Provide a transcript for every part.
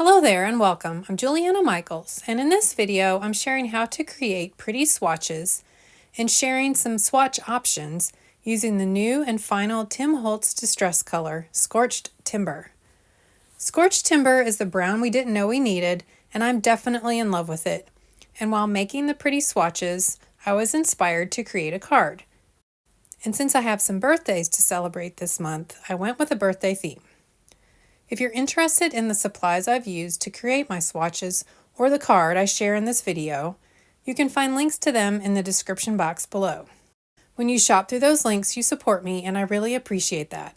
Hello there and welcome. I'm Juliana Michaels, and in this video I'm sharing how to create pretty swatches and sharing some swatch options using the new and final Tim Holtz Distress Color Scorched Timber. Scorched Timber is the brown we didn't know we needed, and I'm definitely in love with it. And while making the pretty swatches, I was inspired to create a card. And since I have some birthdays to celebrate this month, I went with a birthday theme. If you're interested in the supplies I've used to create my swatches or the card I share in this video, you can find links to them in the description box below. When you shop through those links, you support me, and I really appreciate that.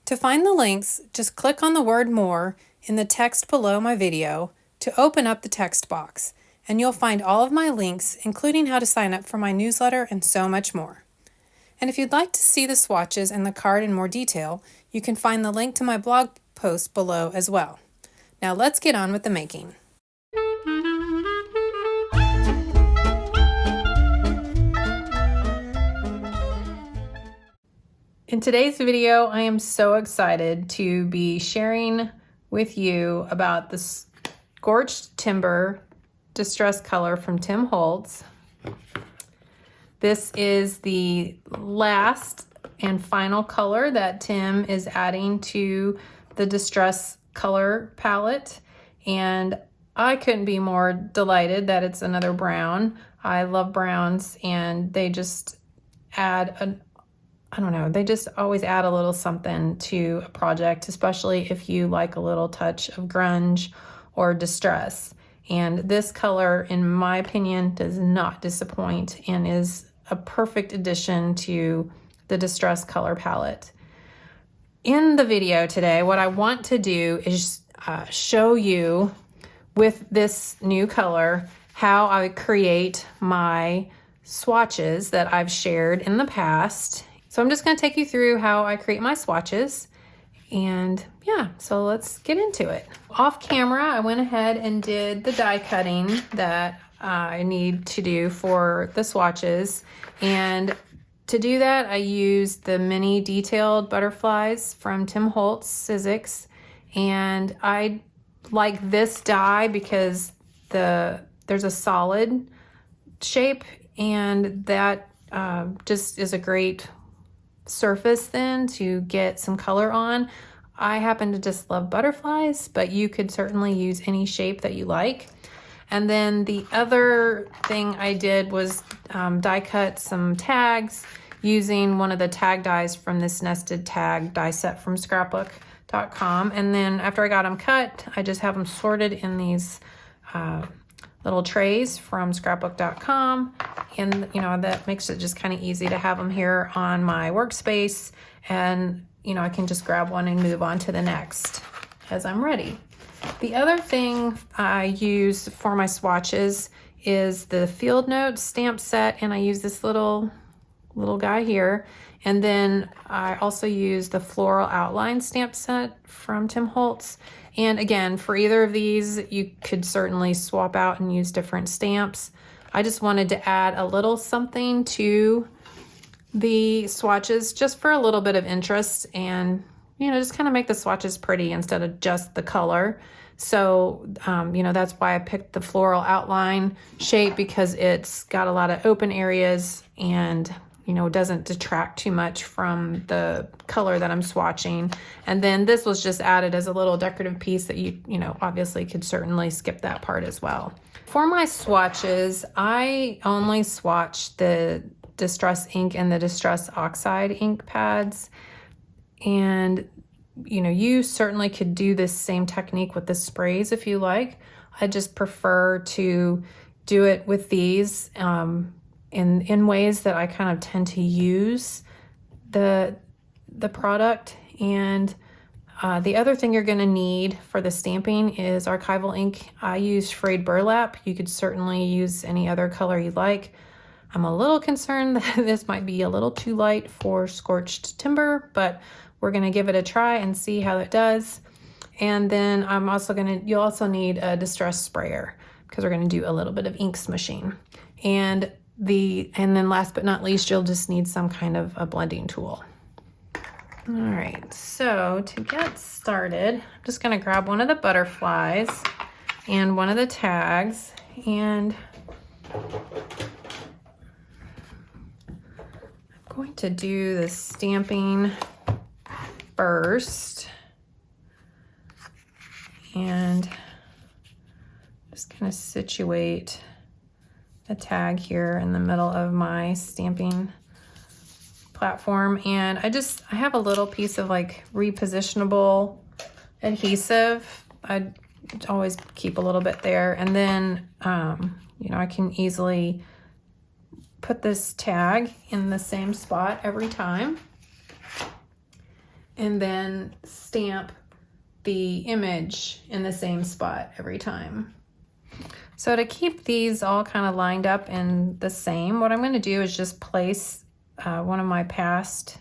To find the links, just click on the word "more" in the text below my video to open up the text box, and you'll find all of my links, including how to sign up for my newsletter and so much more. And if you'd like to see the swatches and the card in more detail, you can find the link to my blog post below as well. Now let's get on with the making. In today's video, I am so excited to be sharing with you about the Scorched Timber Distress Color from Tim Holtz. This is the last and final color that Tim is adding to the Distress Color palette, and I couldn't be more delighted that it's another brown. I love browns, and they just add they just always add a little something to a project, especially if you like a little touch of grunge or distress. And this color, in my opinion, does not disappoint and is a perfect addition to the Distress Color palette. In the video today, what I want to do is show you with this new color how I create my swatches that I've shared in the past. So I'm just going to take you through how I create my swatches, and yeah, so let's get into it. Off camera, I went ahead and did the die cutting that I need to do for the swatches, and to do that, I used the mini detailed butterflies from Tim Holtz Sizzix, and I like this die because there's a solid shape, and that just is a great surface then to get some color on. I happen to just love butterflies, but you could certainly use any shape that you like. And then the other thing I did was die cut some tags using one of the tag dies from this nested tag die set from scrapbook.com. And then after I got them cut, I just have them sorted in these little trays from scrapbook.com. And that makes it just kind of easy to have them here on my workspace. And I can just grab one and move on to the next as I'm ready. The other thing I use for my swatches is the Field Notes stamp set, and I use this little guy here. And then I also use the Floral Outline stamp set from Tim Holtz. And again, for either of these, you could certainly swap out and use different stamps. I just wanted to add a little something to the swatches just for a little bit of interest, and just kind of make the swatches pretty instead of just the color. So, that's why I picked the floral outline shape, because it's got a lot of open areas and, doesn't detract too much from the color that I'm swatching. And then this was just added as a little decorative piece that you obviously could certainly skip that part as well. For my swatches, I only swatch the Distress ink and the Distress Oxide ink pads. And you certainly could do this same technique with the sprays if you like. I just prefer to do it with these in ways that I kind of tend to use the product. And the other thing you're going to need for the stamping is archival ink. I use frayed burlap. You could certainly use any other color you like. I'm a little concerned that this might be a little too light for Scorched Timber, but we're going to give it a try and see how it does. And then you'll also need a distress sprayer, because we're going to do a little bit of ink smooshing. And then last but not least, you'll just need some kind of a blending tool. All right, so to get started, I'm just gonna grab one of the butterflies and one of the tags, and I'm going to do the stamping first. And just kind of situate a tag here in the middle of my stamping platform. And I have a little piece of like repositionable adhesive. I always keep a little bit there. And then, you know, I can easily put this tag in the same spot every time. And then stamp the image in the same spot every time. So to keep these all kind of lined up and the same, what I'm going to do is just place one of my past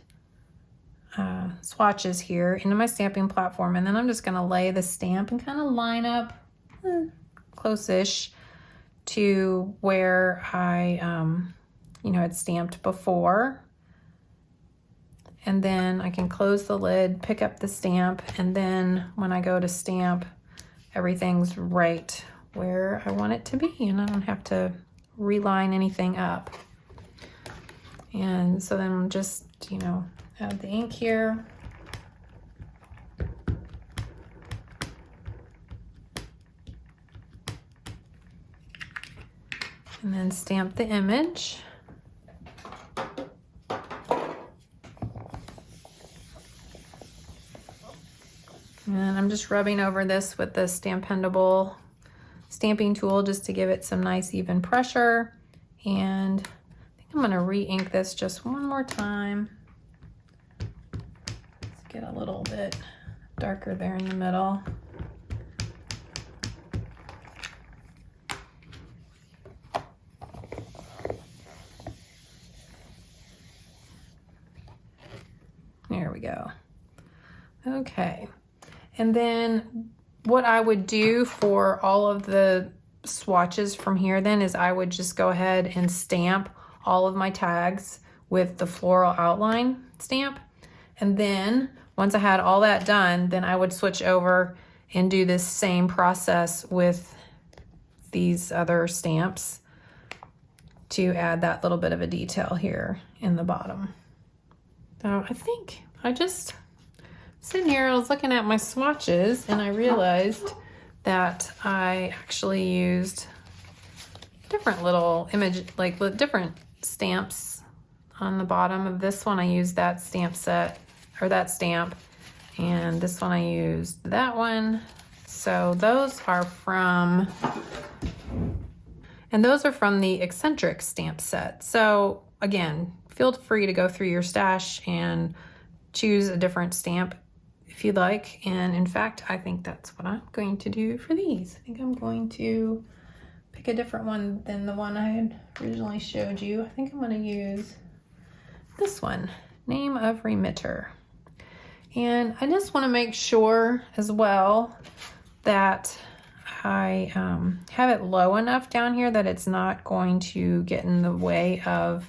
swatches here into my stamping platform, and then I'm just going to lay the stamp and kind of line up close-ish to where I you know, had stamped before. And then I can close the lid, pick up the stamp, and then when I go to stamp, everything's right where I want it to be, and I don't have to reline anything up. And so then just, you know, add the ink here. And then stamp the image. And I'm just rubbing over this with the Stampendable stamping tool just to give it some nice even pressure. And I think I'm going to re-ink this just one more time. Let's get a little bit darker there in the middle. There we go. Okay. And then what I would do for all of the swatches from here then is I would just go ahead and stamp all of my tags with the floral outline stamp. And then once I had all that done, then I would switch over and do this same process with these other stamps to add that little bit of a detail here in the bottom. So I think I just sitting here, I was looking at my swatches and I realized that I actually used different little image, like different stamps on the bottom of this one. I used that stamp set, or that stamp, and this one I used that one. So those are from, and those are from the Eccentric stamp set. So again, feel free to go through your stash and choose a different stamp if you'd like. And in fact, I think that's what I'm going to do for these. I think I'm going to pick a different one than the one I had originally showed you. I think I'm going to use this one, Name of Remitter. And I just want to make sure as well that I have it low enough down here that it's not going to get in the way of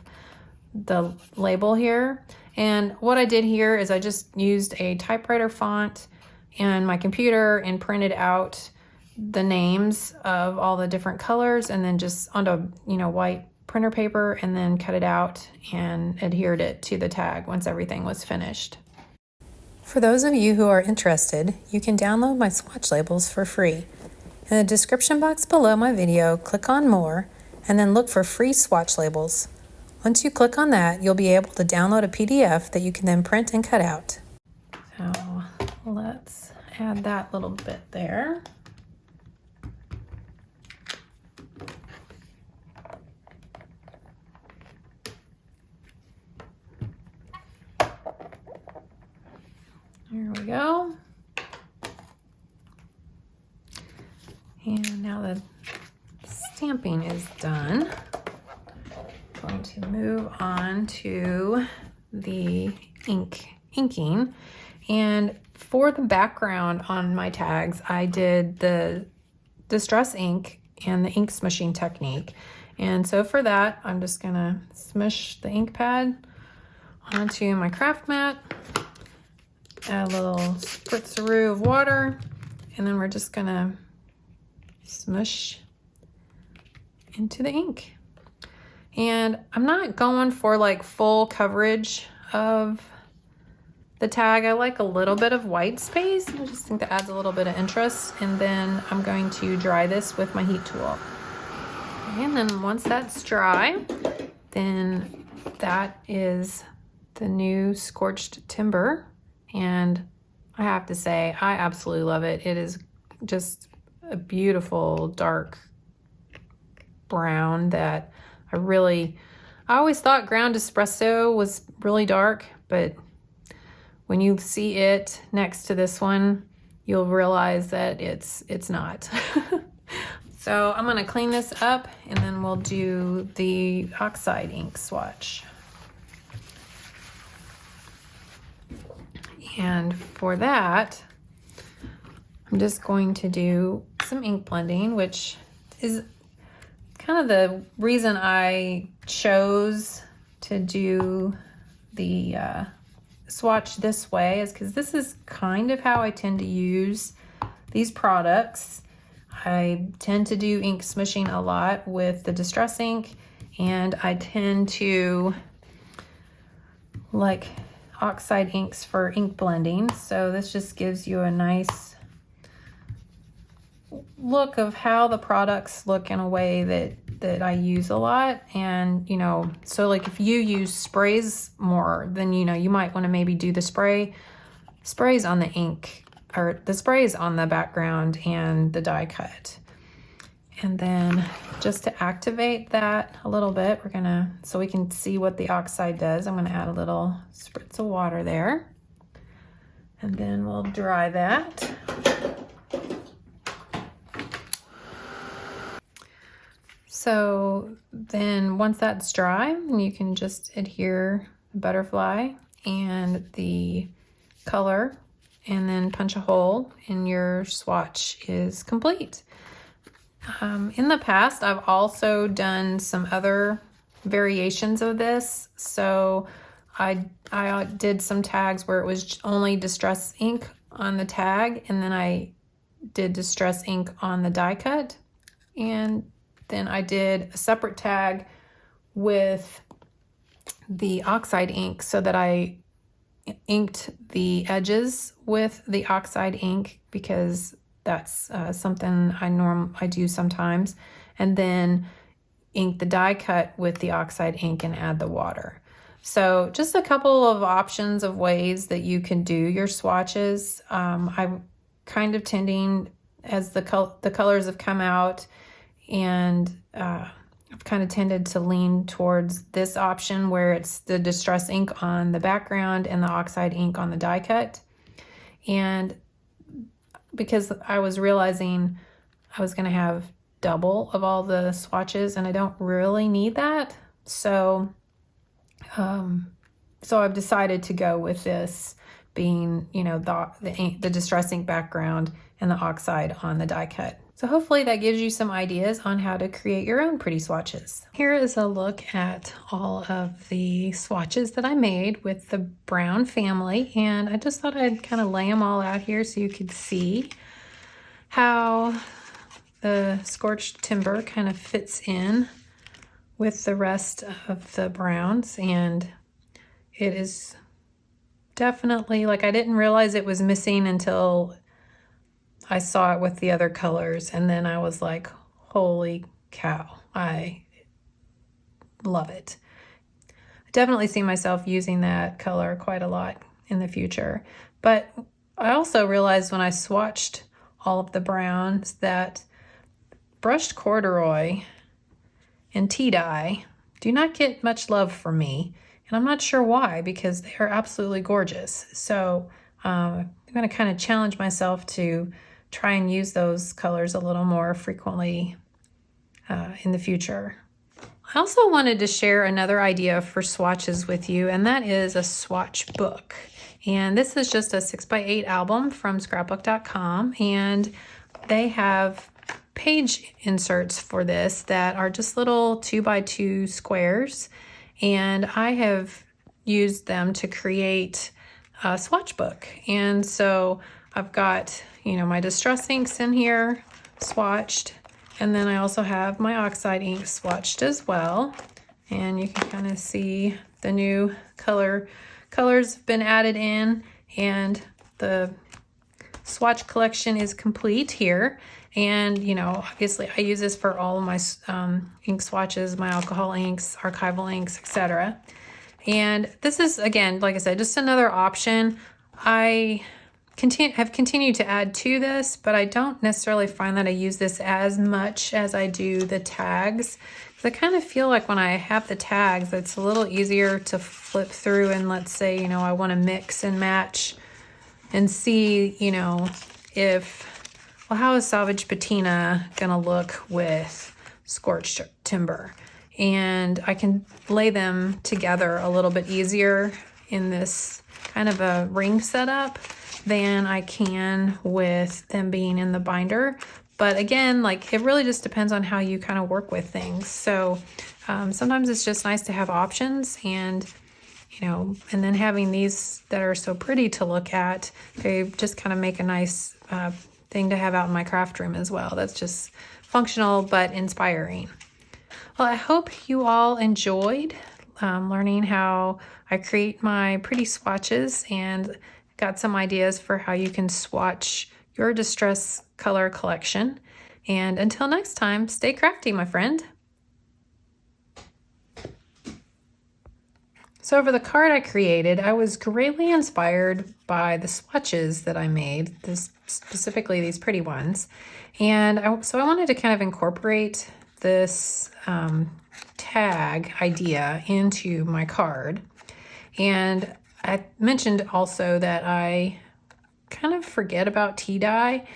the label here. And what I did here is I just used a typewriter font and my computer and printed out the names of all the different colors, and then just onto, you know, white printer paper, and then cut it out and adhered it to the tag once everything was finished. For those of you who are interested, you can download my swatch labels for free. In the description box below my video, click on More, and then look for free swatch labels. Once you click on that, you'll be able to download a PDF that you can then print and cut out. So let's add that little bit there. There we go. And now the stamping is done. Going to move on to the inking. And for the background on my tags, I did the Distress ink and the ink smishing technique. And so for that, I'm just gonna smush the ink pad onto my craft mat, Add a little spritzaroo of water, and then we're just gonna smush into the ink. And I'm not going for like full coverage of the tag. I like a little bit of white space. I just think that adds a little bit of interest. And then I'm going to dry this with my heat tool. And then once that's dry, then that is the new Scorched Timber. And I have to say, I absolutely love it. It is just a beautiful dark brown that I always thought ground espresso was really dark, but when you see it next to this one, you'll realize that it's not. So I'm gonna clean this up and then we'll do the Oxide ink swatch. And for that, I'm just going to do some ink blending, which is kind of the reason I chose to do the swatch this way, is because this is kind of how I tend to use these products. I tend to do ink smushing a lot with the Distress ink, and I tend to like Oxide inks for ink blending. So this just gives you a nice look of how the products look in a way that I use a lot. And so like if you use sprays more, then you might want to maybe do the sprays on the ink, or the sprays on the background and the die cut. And then just to activate that a little bit, so we can see what the Oxide does, I'm gonna add a little spritz of water there. And then we'll dry that. So then once that's dry, you can just adhere the butterfly and the color, and then punch a hole, and your swatch is complete. In the past, I've also done some other variations of this. So I did some tags where it was only Distress ink on the tag, and then I did Distress ink on the die cut, and then I did a separate tag with the Oxide ink so that I inked the edges with the Oxide ink, because that's something I do sometimes, and then ink the die cut with the Oxide ink and add the water. So just a couple of options of ways that you can do your swatches. I'm kind of tending, as the colors have come out, and I've kind of tended to lean towards this option where it's the Distress ink on the background and the Oxide ink on the die cut. And because I was realizing I was going to have double of all the swatches, and I don't really need that. So I've decided to go with this being, the Distress ink background and the Oxide on the die cut. So hopefully that gives you some ideas on how to create your own pretty swatches. Here is a look at all of the swatches that I made with the brown family, and I just thought I'd kind of lay them all out here so you could see how the Scorched Timber kind of fits in with the rest of the browns. And it is definitely, like, I didn't realize it was missing until I saw it with the other colors, and then I was like, holy cow, I love it. I definitely see myself using that color quite a lot in the future. But I also realized when I swatched all of the browns that brushed corduroy and tea dye do not get much love from me, and I'm not sure why, because they are absolutely gorgeous. So I'm going to kind of challenge myself to try and use those colors a little more frequently in the future. I also wanted to share another idea for swatches with you, and that is a swatch book. And this is just a 6x8 album from scrapbook.com, and they have page inserts for this that are just little 2x2 squares, and I have used them to create swatch book. And so I've got, you know, my Distress inks in here swatched, and then I also have my Oxide ink swatched as well. And you can kind of see the new colors have been added in, and the swatch collection is complete here. And, you know, obviously I use this for all of my ink swatches, my alcohol inks, archival inks, etc. And this is, again, like I said, just another option. I have continued to add to this, but I don't necessarily find that I use this as much as I do the tags. I kind of feel like when I have the tags, it's a little easier to flip through and, let's say, you know, I want to mix and match and see, you know, well, how is salvage patina gonna look with scorched timber? And I can lay them together a little bit easier in this kind of a ring setup than I can with them being in the binder. But again, like, it really just depends on how you kind of work with things. So sometimes it's just nice to have options, and, you know, and then having these that are so pretty to look at, they just kind of make a nice thing to have out in my craft room as well. That's just functional but inspiring. Well, I hope you all enjoyed learning how I create my pretty swatches, and got some ideas for how you can swatch your Distress color collection. And until next time, stay crafty, my friend. So for the card I created, I was greatly inspired by the swatches that I made, specifically these pretty ones. And so I wanted to kind of incorporate this tag idea into my card. And I mentioned also that I kind of forget about tea dye,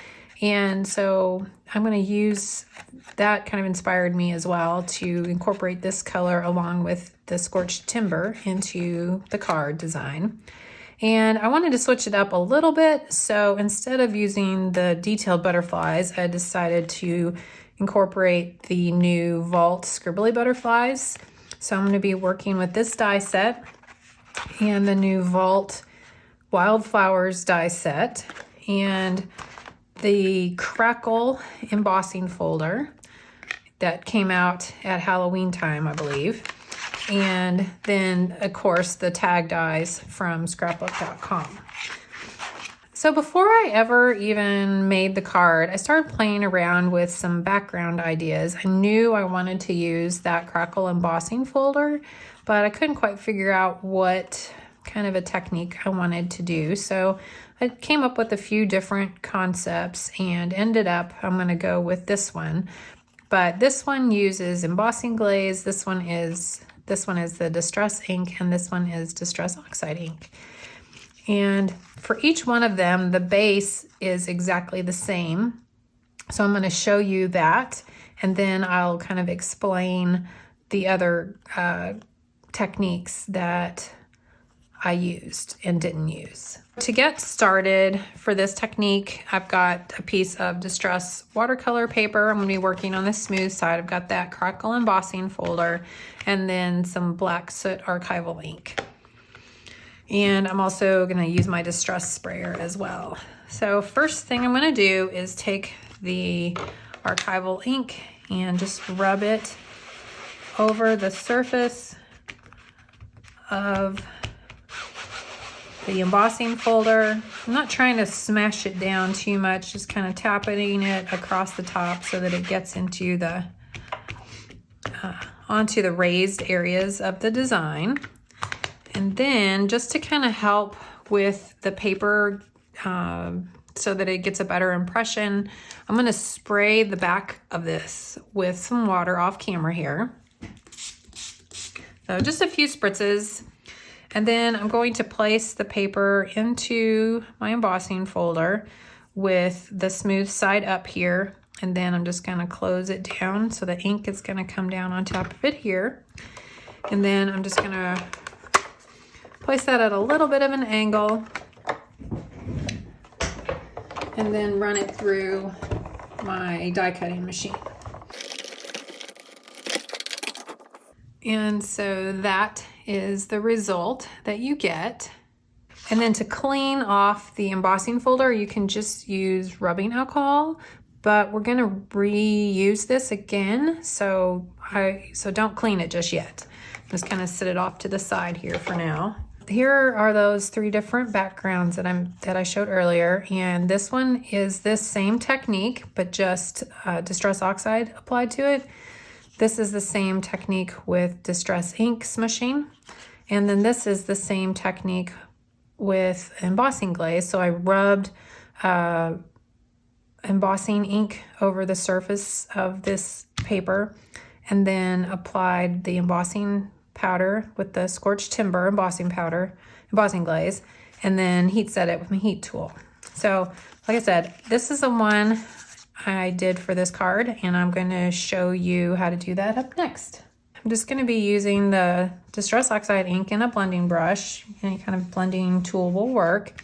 and so I'm going to use that. Kind of inspired me as well to incorporate this color along with the scorched timber into the card design. And I wanted to switch it up a little bit, so instead of using the detailed butterflies, I decided to incorporate the new Vault scribbly butterflies. So I'm going to be working with this die set and the new Vault Wildflowers die set, and the Crackle embossing folder that came out at Halloween time, I believe. And then, of course, the tag dies from scrapbook.com. So before I ever even made the card, I started playing around with some background ideas. I knew I wanted to use that Crackle embossing folder, but I couldn't quite figure out what kind of a technique I wanted to do. So I came up with a few different concepts and ended up, I'm going to go with this one. But this one uses embossing glaze. This one is the Distress ink, and this one is Distress Oxide ink. And for each one of them, the base is exactly the same. So I'm going to show you that, and then I'll kind of explain the other techniques that I used and didn't use. To get started for this technique, I've got a piece of Distress watercolor paper. I'm going to be working on the smooth side. I've got that Crackle embossing folder, and then some black soot archival ink. And I'm also going to use my Distress sprayer as well. So first thing I'm going to do is take the archival ink and just rub it over the surface of the embossing folder. I'm not trying to smash it down too much, just kind of tapping it across the top so that it gets into the onto the raised areas of the design. And then just to kind of help with the paper so that it gets a better impression, I'm going to spray the back of this with some water off camera here. So just a few spritzes. And then I'm going to place the paper into my embossing folder with the smooth side up here. And then I'm just going to close it down so the ink is going to come down on top of it here. And then I'm just going to place that at a little bit of an angle and then run it through my die cutting machine. And so that is the result that you get. And then to clean off the embossing folder, you can just use rubbing alcohol, but we're gonna reuse this again, so don't clean it just yet. Just kind of set it off to the side here for now. Here are those 3 different backgrounds that I showed earlier, and this one is this same technique, but just Distress Oxide applied to it. This is the same technique with Distress ink smushing, and then this is the same technique with embossing glaze. So I rubbed embossing ink over the surface of this paper and then applied the embossing powder with the Scorched Timber embossing glaze, and then heat set it with my heat tool. So like I said, this is the one I did for this card, and I'm going to show you how to do that up next. I'm just going to be using the Distress Oxide ink in a blending brush. Any kind of blending tool will work.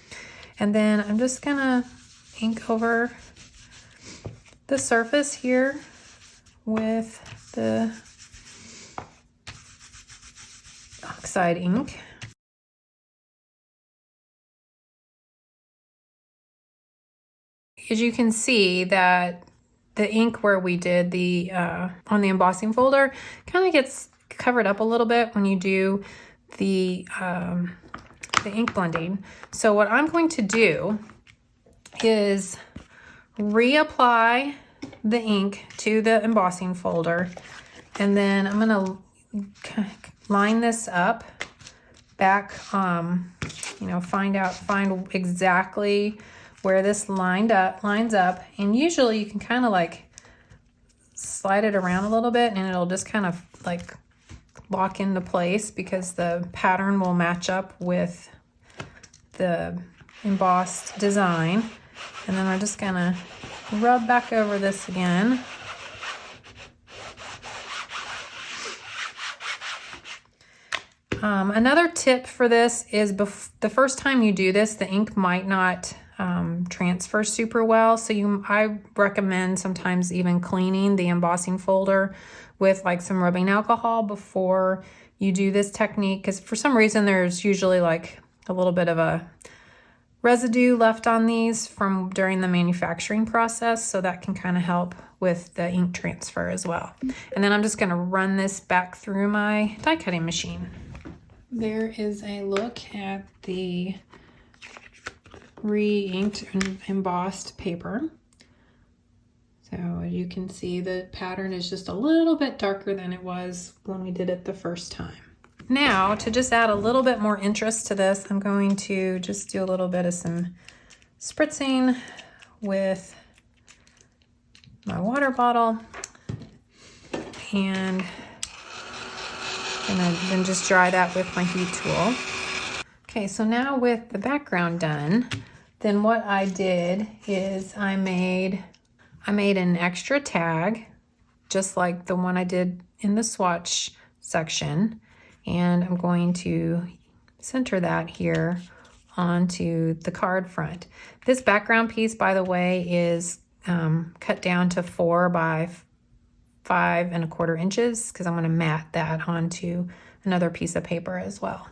And then I'm just going to ink over the surface here with the Oxide ink. As you can see that the ink where we did the on the embossing folder kind of gets covered up a little bit when you do the ink blending. So what I'm going to do is reapply the ink to the embossing folder, and then I'm going to line this up back, you know, find exactly where this lines up, and usually you can kind of like slide it around a little bit and it'll just kind of like lock into place because the pattern will match up with the embossed design. And then I'm just gonna rub back over this again. Another tip for this is the first time you do this, the ink might not transfer super well. So I recommend sometimes even cleaning the embossing folder with like some rubbing alcohol before you do this technique, because for some reason there's usually like a little bit of a residue left on these from during the manufacturing process, so that can kind of help with the ink transfer as well. And then I'm just going to run this back through my die cutting machine. There is a look at the re-inked and embossed paper. So as you can see, the pattern is just a little bit darker than it was when we did it the first time. Now, to just add a little bit more interest to this, I'm going to just do a little bit of some spritzing with my water bottle, and then just dry that with my heat tool. Okay, so now with the background done, then what I did is I made an extra tag, just like the one I did in the swatch section, and I'm going to center that here onto the card front. This background piece, by the way, is cut down to 4 by 5¼ inches because I'm going to mat that onto another piece of paper as well.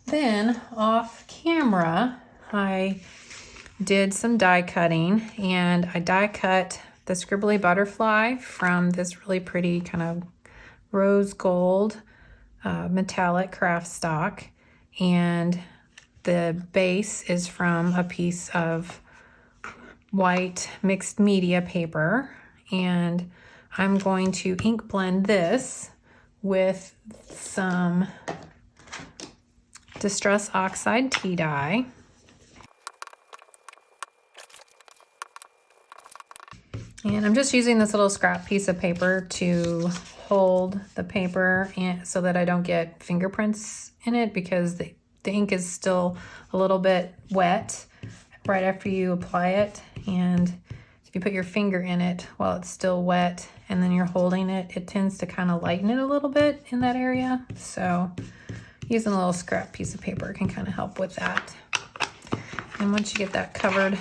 Then off camera, I did some die cutting, and I die cut the scribbly butterfly from this really pretty kind of rose gold metallic craft stock, and the base is from a piece of white mixed media paper, and I'm going to ink blend this with some Distress Oxide tea dye. And I'm just using this little scrap piece of paper to hold the paper so that I don't get fingerprints in it, because the ink is still a little bit wet right after you apply it. And if you put your finger in it while it's still wet and then you're holding it, it tends to kind of lighten it a little bit in that area. So using a little scrap piece of paper can kind of help with that. And once you get that covered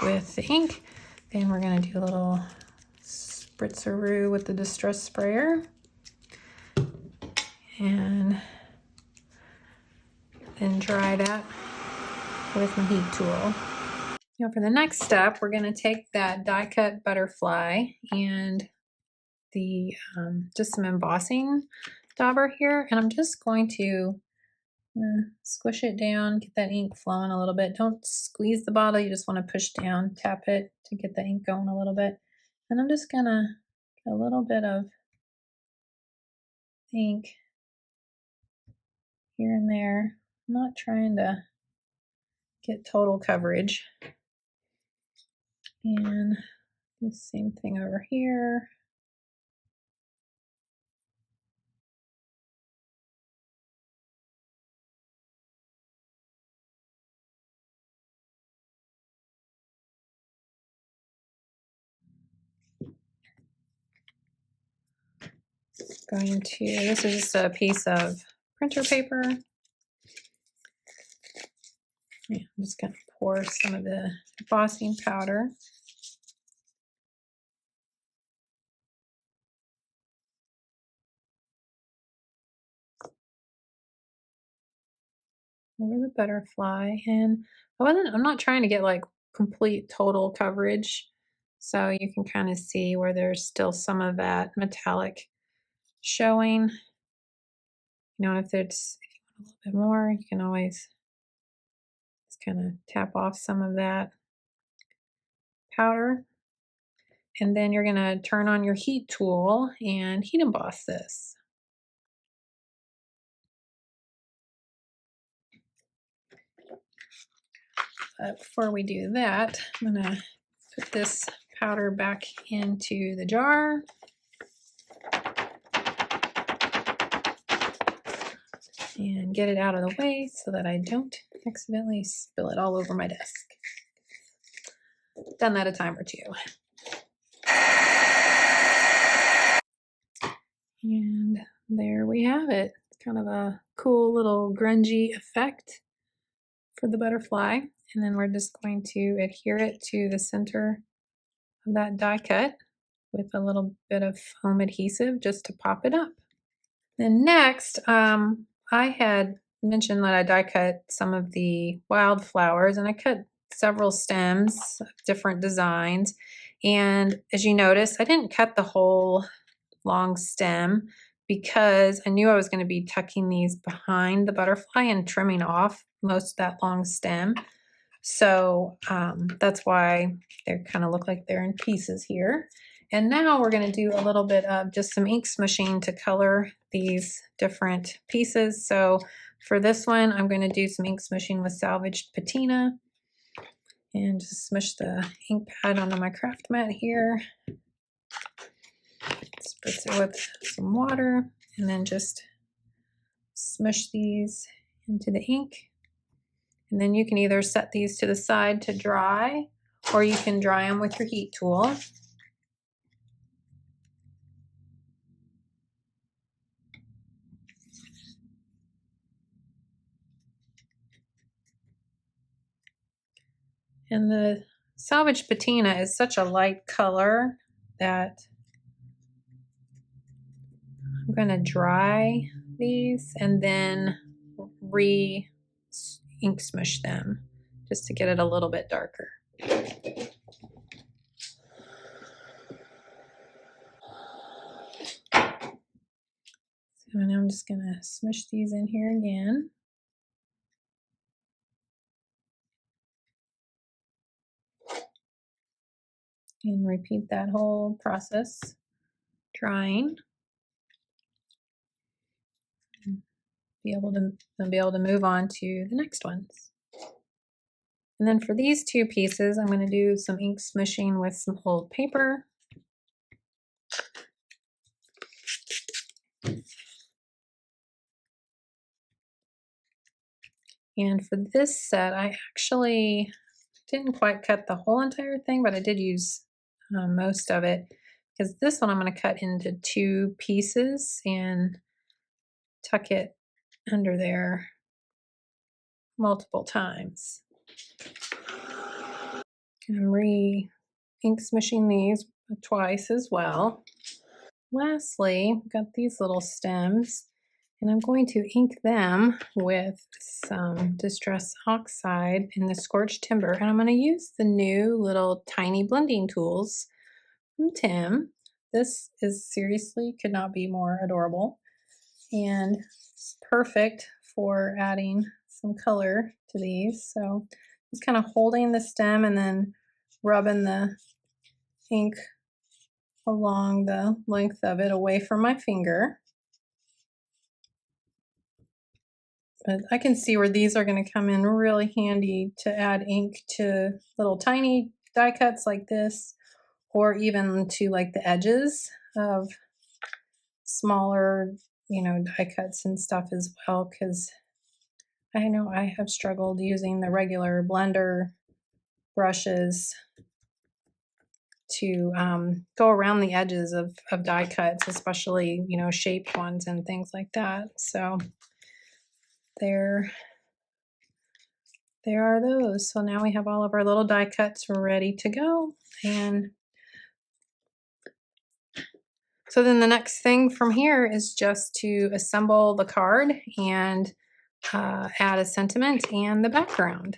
with the ink, then we're going to do a little spritzeroo with the Distress sprayer. And then dry that with my heat tool. Now for the next step, we're going to take that die cut butterfly and the just some embossing dauber here, and I'm just going to squish it down, get that ink flowing a little bit. Don't squeeze the bottle, you just want to push down, tap it to get the ink going a little bit. And I'm just gonna get a little bit of ink here and there. I'm not trying to get total coverage. And the same thing over here. This is just a piece of printer paper. Yeah, I'm just going to pour some of the embossing powder. Over the butterfly, and I'm not trying to get like complete total coverage, so you can kind of see where there's still some of that metallic showing. You know, if you want a little bit more, you can always just kind of tap off some of that powder, and then you're going to turn on your heat tool and heat emboss this. But before we do that, I'm going to put this powder back into the jar. And get it out of the way so that I don't accidentally spill it all over my desk. Done that a time or two. And there we have it. It's kind of a cool little grungy effect for the butterfly. And then we're just going to adhere it to the center of that die cut with a little bit of foam adhesive just to pop it up. Then next, I had mentioned that I die cut some of the wildflowers, and I cut several stems, different designs. And as you notice, I didn't cut the whole long stem because I knew I was going to be tucking these behind the butterfly and trimming off most of that long stem. So that's why they kind of look like they're in pieces here. And now we're going to do a little bit of just some ink smooshing to color these different pieces. So for this one, I'm going to do some ink smooshing with salvaged patina and just smush the ink pad onto my craft mat here. Spritz it with some water and then just smush these into the ink. And then you can either set these to the side to dry, or you can dry them with your heat tool. And the salvage patina is such a light color that I'm going to dry these and then ink smush them just to get it a little bit darker. So now I'm just going to smush these in here again. And repeat that whole process, drying. Be able to move on to the next ones. And then for these two pieces, I'm going to do some ink smushing with some old paper. And for this set, I actually didn't quite cut the whole entire thing, but I did use most of it, because this one I'm going to cut into two pieces and tuck it under there multiple times. And I'm ink smushing these twice as well. Lastly, we've got these little stems, And I'm going to ink them with some Distress Oxide in the Scorched Timber. And I'm going to use the new little tiny blending tools from Tim. This is seriously could not be more adorable. And it's perfect for adding some color to these. So just kind of holding the stem and then rubbing the ink along the length of it away from my finger. But I can see where these are going to come in really handy to add ink to little tiny die cuts like this, or even to like the edges of smaller, die cuts and stuff as well, because I know I have struggled using the regular blender brushes to go around the edges of die cuts, especially, shaped ones and things like that. So there are those. So now we have all of our little die cuts ready to go. And so then the next thing from here is just to assemble the card and add a sentiment and the background.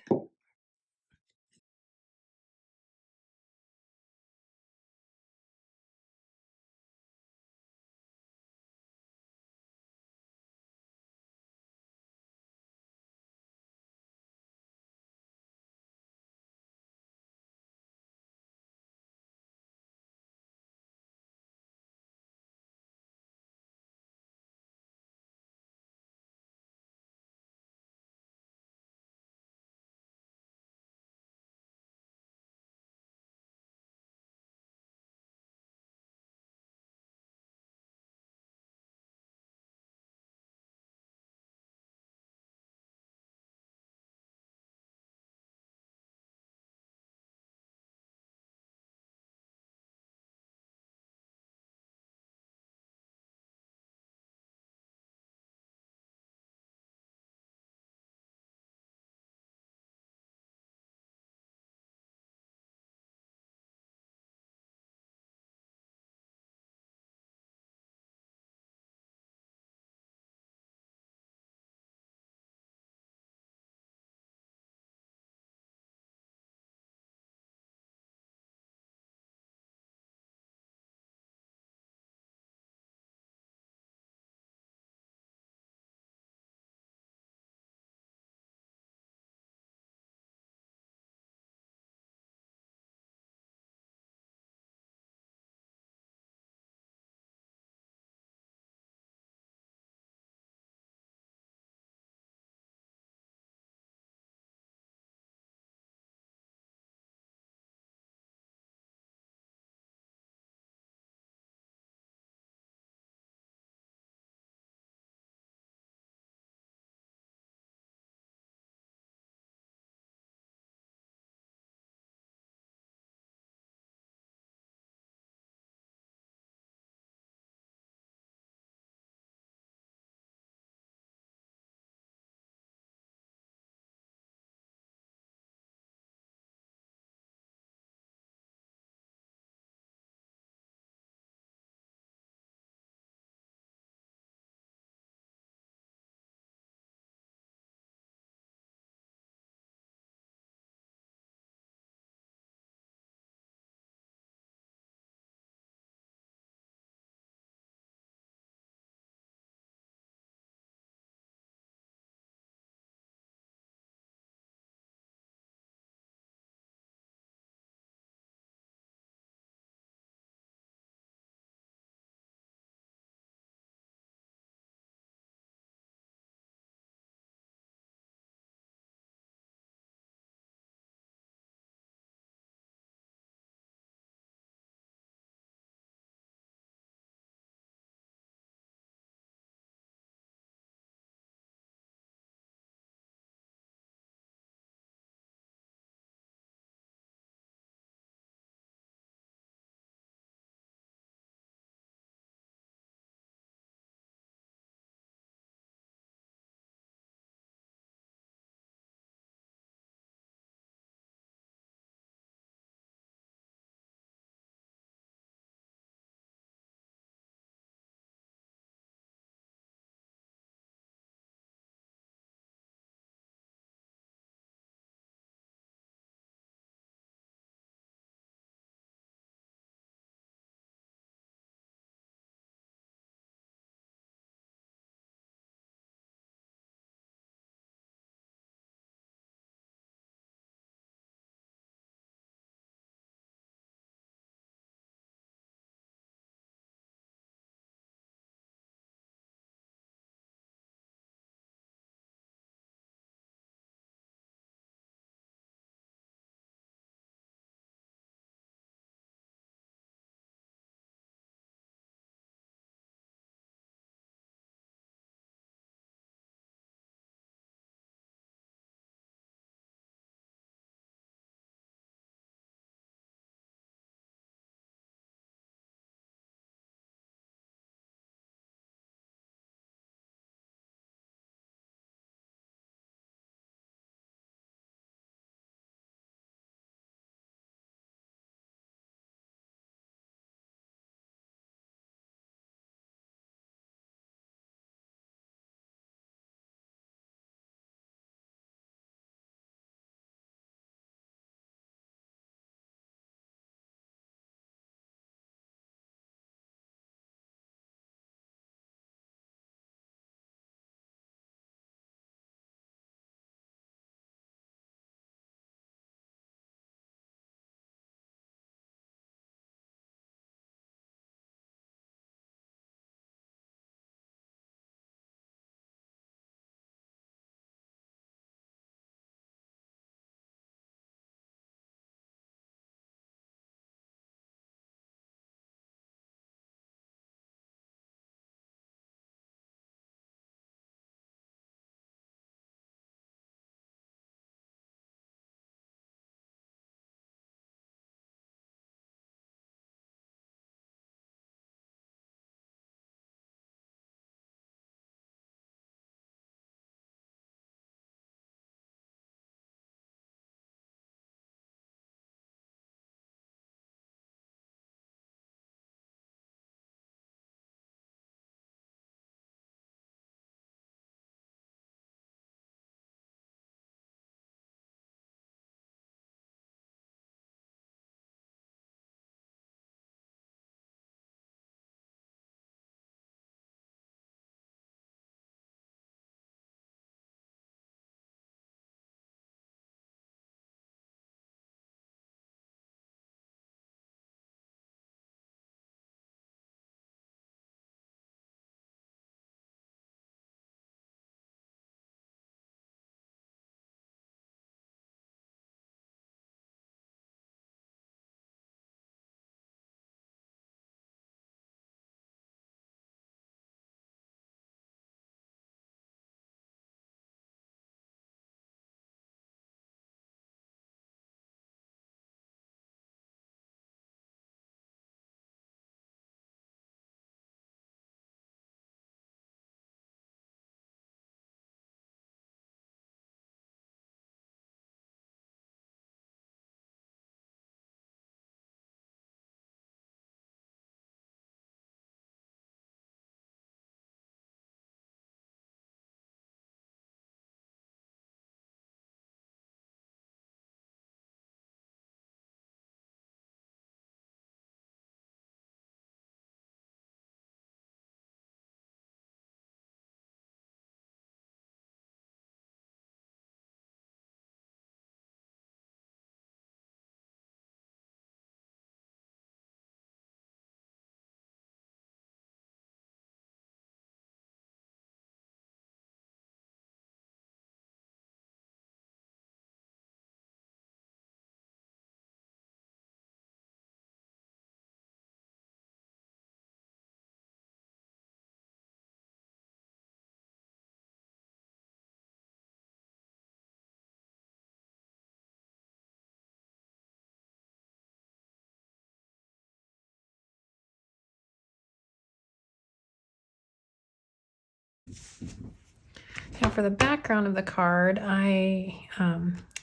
Now for the background of the card, I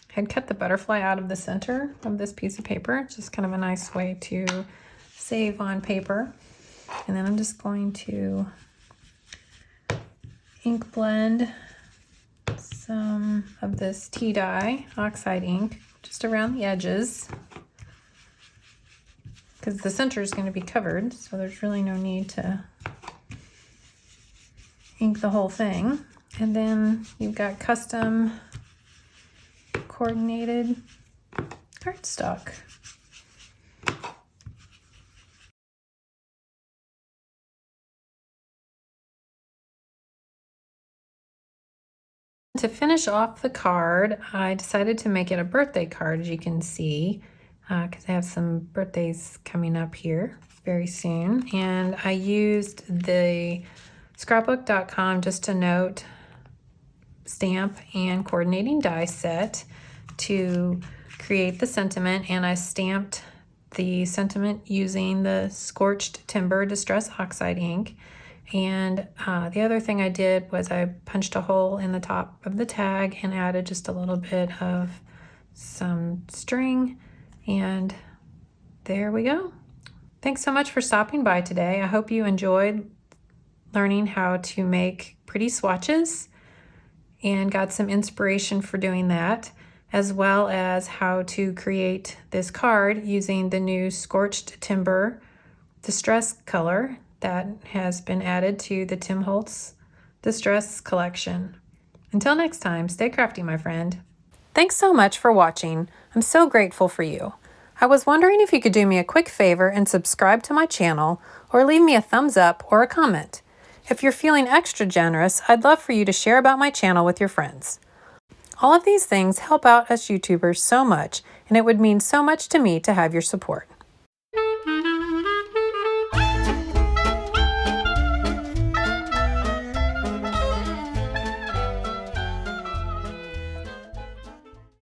had cut the butterfly out of the center of this piece of paper. It's just kind of a nice way to save on paper. And then I'm just going to ink blend some of this tea dye, Oxide ink, just around the edges, because the center is going to be covered, so there's really no need to ink the whole thing. And then you've got custom coordinated cardstock. To finish off the card, I decided to make it a birthday card, as you can see, because I have some birthdays coming up here very soon. And I used the scrapbook.com Just a Note stamp and coordinating die set to create the sentiment, and I stamped the sentiment using the Scorched Timber Distress Oxide ink. And the other thing I did was I punched a hole in the top of the tag and added just a little bit of some string, and there we go. Thanks so much for stopping by today. I hope you enjoyed learning how to make pretty swatches and got some inspiration for doing that, as well as how to create this card using the new Scorched Timber Distress color that has been added to the Tim Holtz Distress collection. Until next time, stay crafty, my friend. Thanks so much for watching. I'm so grateful for you. I was wondering if you could do me a quick favor and subscribe to my channel, or leave me a thumbs up or a comment. If you're feeling extra generous, I'd love for you to share about my channel with your friends. All of these things help out us YouTubers so much, and it would mean so much to me to have your support.